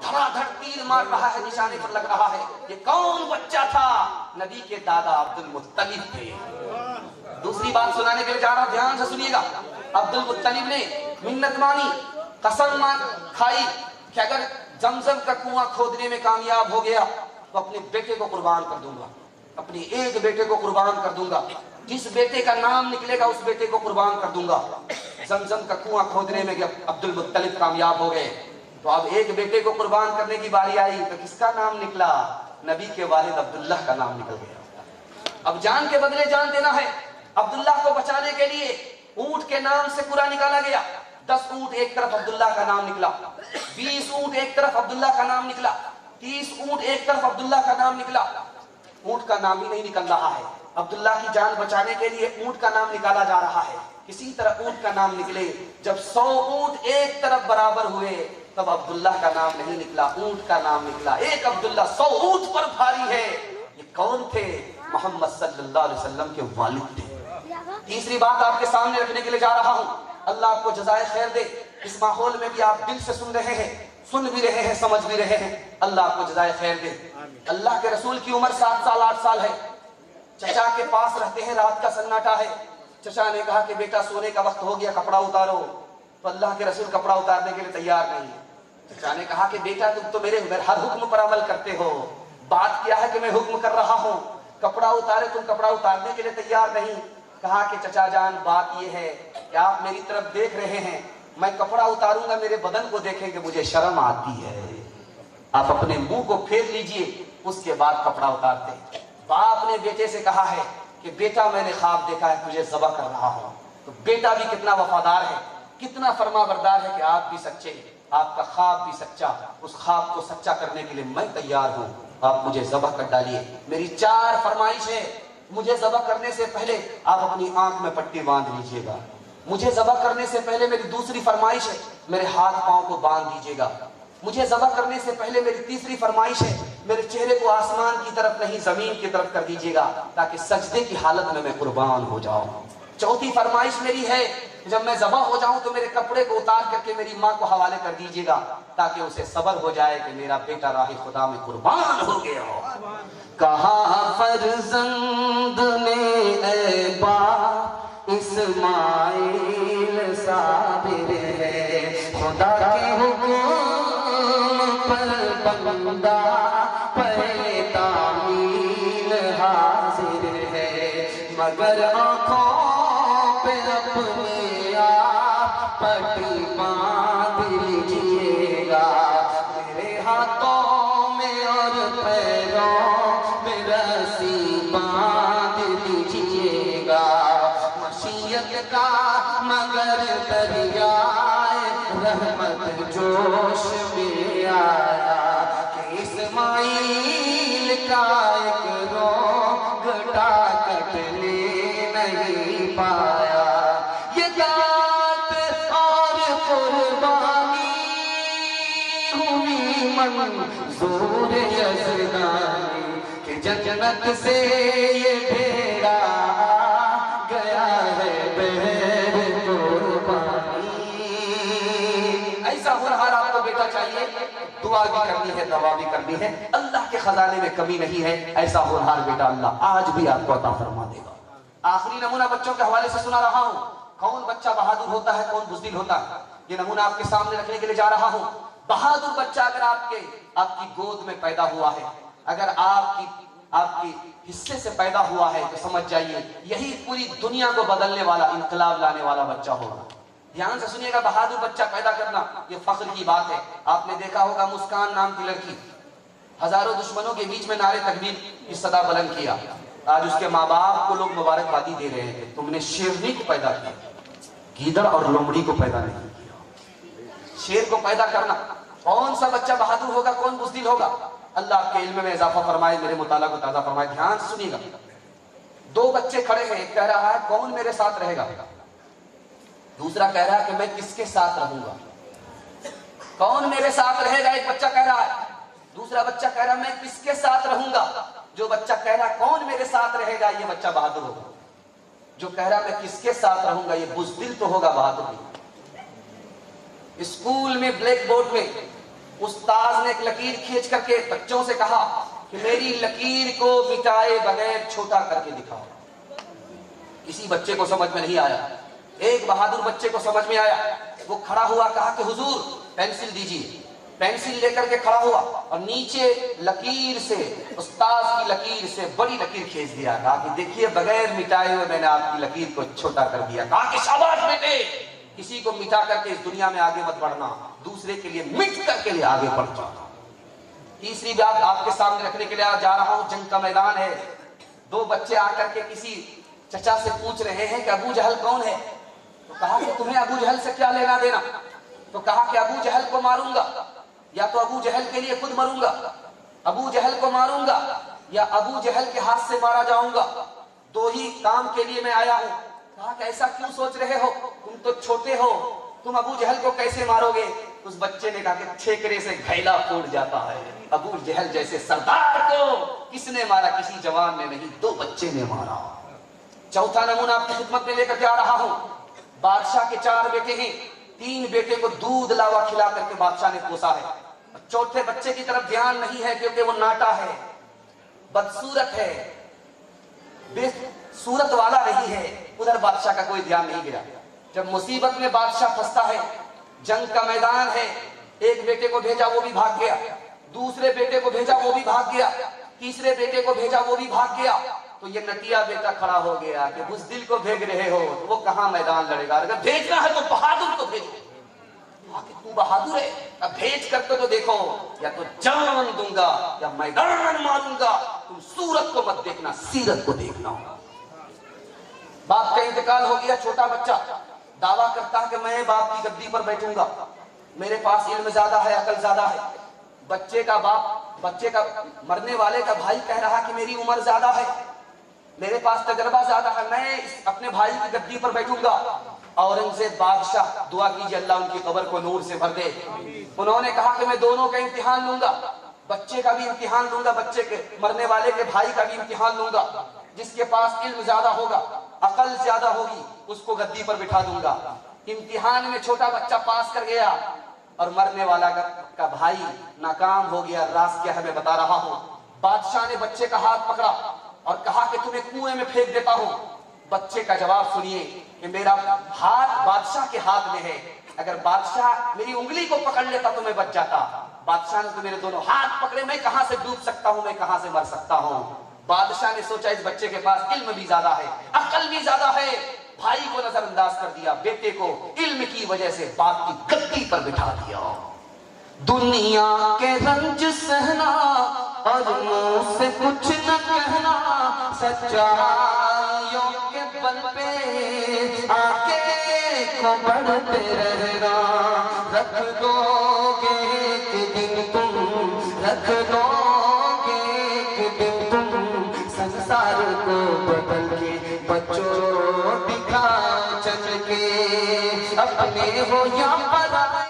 धड़ाधड़ तीर मार रहा है, निशाने पर लग रहा है। ये कौन बच्चा था? नबी के दादा अब्दुल मुत्तलिब थे। दूसरी बात सुनाने के लिए जा रहा हूं, ध्यान से सुनिएगा। अब्दुल मुत्तलिब ने मिन्नत मानी, कसम खाई कि अगर जमजम का कुआं खोदने में कामयाब हो गया तो अपने बेटे को कुर्बान कर दूंगा, अपने एक बेटे को कुर्बान कर दूंगा, जिस बेटे का नाम निकलेगा उस बेटे को कुर्बान कर दूंगा। जमजम का कुआं खोदने में अब्दुल मुत्तलिब कामयाब हो गए, तो अब एक बेटे को कुर्बान करने की बारी आई, तो किसका नाम निकला? नबी के वालिद अब्दुल्लाह का नाम निकल गया। अब जान के बदले जान देना है। अब्दुल्लाह को बचाने के लिए ऊंट के नाम से पूरा निकाला गया। 10 ऊंट एक तरफ अब्दुल्लाह का नाम निकला, 20 ऊंट एक तरफ अब्दुल्लाह का नाम निकला, 30 ऊंट एक तरफ अब्दुल्लाह का नाम निकला। ऊंट का नाम ही नहीं निकल रहा है। अब्दुल्लाह की जान बचाने के लिए ऊंट का नाम निकाला जा रहा है, किसी तरह ऊंट का नाम निकले। जब 100 ऊंट एक तरफ बराबर हुए तब अब्दुल्लाह का नाम नहीं निकला, ऊंट का नाम निकला। एक अब्दुल्लाह 100 ऊंट पर भारी है। ये कौन थे? मोहम्मद सल्लल्लाहु अलैहि वसल्लम के वालिद थे। तीसरी बात आपके सामने रखने के लिए जा रहा हूं, अल्लाह आपको जज़ाए खैर दे। इस माहौल में भी आप दिल से सुन रहे हैं, सुन भी रहे हैं, समझ भी रहे हैं, अल्लाह आपको जज़ाए खैर दे। अल्लाह के रसूल की उम्र 7 साल 8 साल है। चचा के पास रहते हैं, रात का सन्नाटा है। चचा ने कहा कि बेटा सोने का वक्त हो गया, कपड़ा उतारो। तो अल्लाह के रसूल कपड़ा उतारने के लिए तैयार नहीं। चचा ने कहा कि बेटा तुम तो मेरे हर हुक्म पर अमल करते हो, बात क्या है कि मैं हुक्म कर रहा हूँ, कपड़ा उतारे, तुम कपड़ा उतारने के लिए तैयार नहीं। कहा कि चचा जान बात यह है कि आप मेरी तरफ देख रहे हैं, मैं कपड़ा उतारूंगा, मेरे बदन को देखेंगे, मुझे शर्म आती है। आप अपने मुंह को फेर लीजिए, उसके बाद कपड़ा उतारते। बाप ने बेटे से कहा है कि बेटा मैंने ख्वाब देखा है, तुझे ज़बह कर रहा हूं। तो बेटा भी कितना वफादार है, कितना फरमाबरदार है कि आप भी सच्चे, आपका ख्वाब भी सच्चा, उस ख्वाब को सच्चा करने के लिए मैं तैयार हूं, आप मुझे ज़बह कर डालिए। मेरी 4 फरमाइश है। मुझे ज़बह करने से पहले आप अपनी आंख में पट्टी बांध लीजिएगा। मुझे ज़बह करने से पहले मेरी दूसरी फरमाइश है, मेरे हाथ पांव को बांध दीजिएगा। मुझे ज़बह करने से पहले मेरी तीसरी फरमाइश है, मेरे चेहरे को आसमान की तरफ नहीं जमीन की तरफ कर दीजिएगा, ताकि सजदे की हालत में मैं कुर्बान हो जाऊं। चौथी फरमाइश मेरी है, जब मैं ज़बह हो जाऊं तो मेरे कपड़े को उतार करके मेरी माँ को हवाले कर दीजिएगा, ताकि उसे सब्र हो जाए कि मेरा बेटा राह खुदा में कुर्बान हो गया हो। कहा फर्जंद ने ऐ बाप इस्माइल साबिर है, खुदा के हुक्म पर बंदा पे तामील हाजिर है, मगर आँखों पे अपने आप पट्टी बांध लीजिएगा। मेरे हाथों में और पैरों में रस्सी बांध लीजिएगा। मशीयत का मगर दरियाए रहमत जोश में आया कि इस्माइल का एक रोग कटने नहीं पाया। ये दात और कुर्बानी हुई मंजूर यज़दानी कि जन्नत से ये भेड़ा गया है बहर कुर्बानी। ऐसा हुनर आपको बेटा चाहिए, दुआ भी करनी है, दवा भी करनी है, अल्लाह के खजाने में कमी नहीं है। ऐसा होनहार बेटा अल्लाह आज भी आपको अता फरमा देगा। आखिरी नमूना बच्चों के हवाले से सुना रहा हूं, कौन बच्चा बहादुर होता है, कौन बुज़दिल होता है, ये नमूना आपके सामने रखने के लिए जा रहा हूं। बहादुर बच्चा अगर आपकी गोद में पैदा हुआ है, अगर आपकी हिस्से से पैदा हुआ है, तो समझ जाइए यही पूरी दुनिया को बदलने वाला, इनकलाब लाने वाला बच्चा होगा। ध्यान से सुनिएगा, बहादुर बच्चा पैदा करना ये फख्र की बात है। आपने देखा होगा मुस्कान नाम की लड़की हजारों दुश्मनों के बीच में नारे तकबीर की सदा बुलंद किया। आज उसके माँ बाप को लोग मुबारकबादी दे रहे हैं, तुमने शेरनी को पैदा किया, गीदड़ और लोमड़ी को पैदा नहीं किया। शेर को पैदा करना, कौन सा बच्चा बहादुर होगा, कौन बुज़दिल होगा? अल्लाह आपके इल्म में इजाफा फरमाए, मेरे मुताला को ताज़ा फरमाए। ध्यान से सुनिएगा, 2 बच्चे खड़े हैं, एक कह रहा है कौन मेरे साथ रहेगा, दूसरा कह रहा है कि मैं किसके साथ रहूंगा। कौन मेरे साथ रहेगा, एक बच्चा कह रहा है, दूसरा बच्चा कह रहा है मैं किसके साथ रहूंगा। जो बच्चा कह रहा है कौन मेरे साथ रहेगा, ये बच्चा बहादुर होगा। जो कह रहा है मैं किसके साथ रहूंगा, ये बुज़दिल तो होगा, बहादुर नहीं। स्कूल में ब्लैक बोर्ड में उस्ताद ने एक लकीर खींच करके बच्चों से कहा कि मेरी लकीर को मिटाए बगैर छोटा करके दिखाओ। किसी बच्चे को समझ में नहीं आया, एक बहादुर बच्चे को समझ में आया। वो खड़ा हुआ, कहा कि हुजूर पेंसिल दीजिए। पेंसिल लेकर के खड़ा हुआ और नीचे लकीर से, उस्ताद की लकीर से बड़ी लकीर खींच दिया। कहा कि देखिए बगैर मिटाए हुए मैंने आपकी लकीर को छोटा कर दिया। कहा कि शाबाश बेटे, किसी को मिटा करके इस दुनिया में आगे मत बढ़ना, दूसरे के लिए मिट करके लिए आगे बढ़ जाओ। तीसरी बात आपके सामने रखने के लिए जा रहा हूं, जंग का मैदान है। दो बच्चे आकर के किसी चचा से पूछ रहे हैं कि अबू जहल कौन है। तो कहा कि तुम्हें अबू जहल से क्या लेना देना। तो कहा कि अबू जहल को मारूंगा, या तो अबू जहल के लिए खुद मरूंगा, अबू जहल को मारूंगा या अबू जहल के हाथ से मारा जाऊंगा, दो ही काम के लिए मैं आया हूं। कहा कि ऐसा क्यों सोच रहे हो, तुम तो छोटे हो, तुम अबू जहल को कैसे मारोगे। उस बच्चे ने कहा कि ठेकरे से घैला फूट जाता है, अबू जहल जैसे सरदार को किसने मारा, किसी जवान ने नहीं, दो बच्चे ने मारा। चौथा नमूना आपकी खिदमत में लेकर जा रहा हूं। बादशाह के 4 बेटे हैं, 3 बेटे को दूध लावा खिला करके बादशाह ने पोसा है। चौथे बच्चे की तरफ ध्यान नहीं है क्योंकि वो नाटा है, बदसूरत है, सूरत वाला नहीं है। उधर बादशाह का कोई ध्यान नहीं गिरा। जब मुसीबत में बादशाह फंसता है, जंग का मैदान है, एक बेटे को भेजा वो भी भाग गया, दूसरे बेटे को भेजा वो भी भाग गया, तीसरे बेटे को भेजा वो भी भाग गया। तो ये नटिया बेटा खड़ा हो गया कि बुज़दिल को भेज रहे हो तो वो कहां मैदान लड़ेगा, अगर भेजना है तो बहादुर को भेजो। तू बहादुर है, अब भेज करके तो देखो, या तो जान दूंगा या मैदान मारूंगा, तुम सूरत को मत देखना, सीरत को देखना। बाप का इंतकाल हो गया, छोटा बच्चा दावा करता है कि मैं बाप की गद्दी पर बैठूंगा, मेरे पास इल्म ज्यादा है, अकल ज्यादा है। बच्चे का बाप, बच्चे का मरने वाले का भाई कह रहा कि मेरी उम्र ज्यादा है, मेरे पास तजर्बा ज्यादा है, मैं अपने भाई की गद्दी पर बैठूंगा। औरंगजेब बादशाह, दुआ कीजिए अल्लाह उनकी कब्र को नूर से भर दे। उन्होंने कहा कि मैं दोनों का इम्तिहान लूंगा, बच्चे का भी इम्तिहान लूंगा, बच्चे के मरने वाले के भाई का भी इम्तिहान लूंगा। जिसके पास इल्म ज्यादा होगा, अकल ज्यादा होगी, उसको गद्दी पर बिठा दूंगा। इम्तिहान में छोटा बच्चा पास कर गया और मरने वाला का भाई नाकाम हो गया। राज क्या है मैं बता रहा हूं। बादशाह ने बच्चे का हाथ पकड़ा और कहा कि तुम्हें कुएं में फेंक देता हूं। बच्चे का जवाब सुनिए कि मेरा हाथ बादशाह के हाथ में है, अगर बादशाह मेरी उंगली को पकड़ लेता तो मैं बच जाता। बादशाह ने तो मेरे दोनों हाथ पकड़े, मैं कहां से डूब सकता हूं, मैं कहां से मर सकता हूं। बादशाह ने सोचा इस बच्चे के पास इल्म भी ज्यादा है, अकल भी ज्यादा है, भाई को नजरअंदाज कर दिया, बेटे को इल्म की वजह से बाप की गद्दी पर बिठा दिया। दुनिया के रंज सहना और मुंह से कुछ न कहना, सच्चाइयों के बल पे आके को बढ़ते रहना। रख दोगे एक दिन तुम, रख दोगे एक दिन तुम, संसार को बदल के बच्चों दिखा चल के। अपने हो या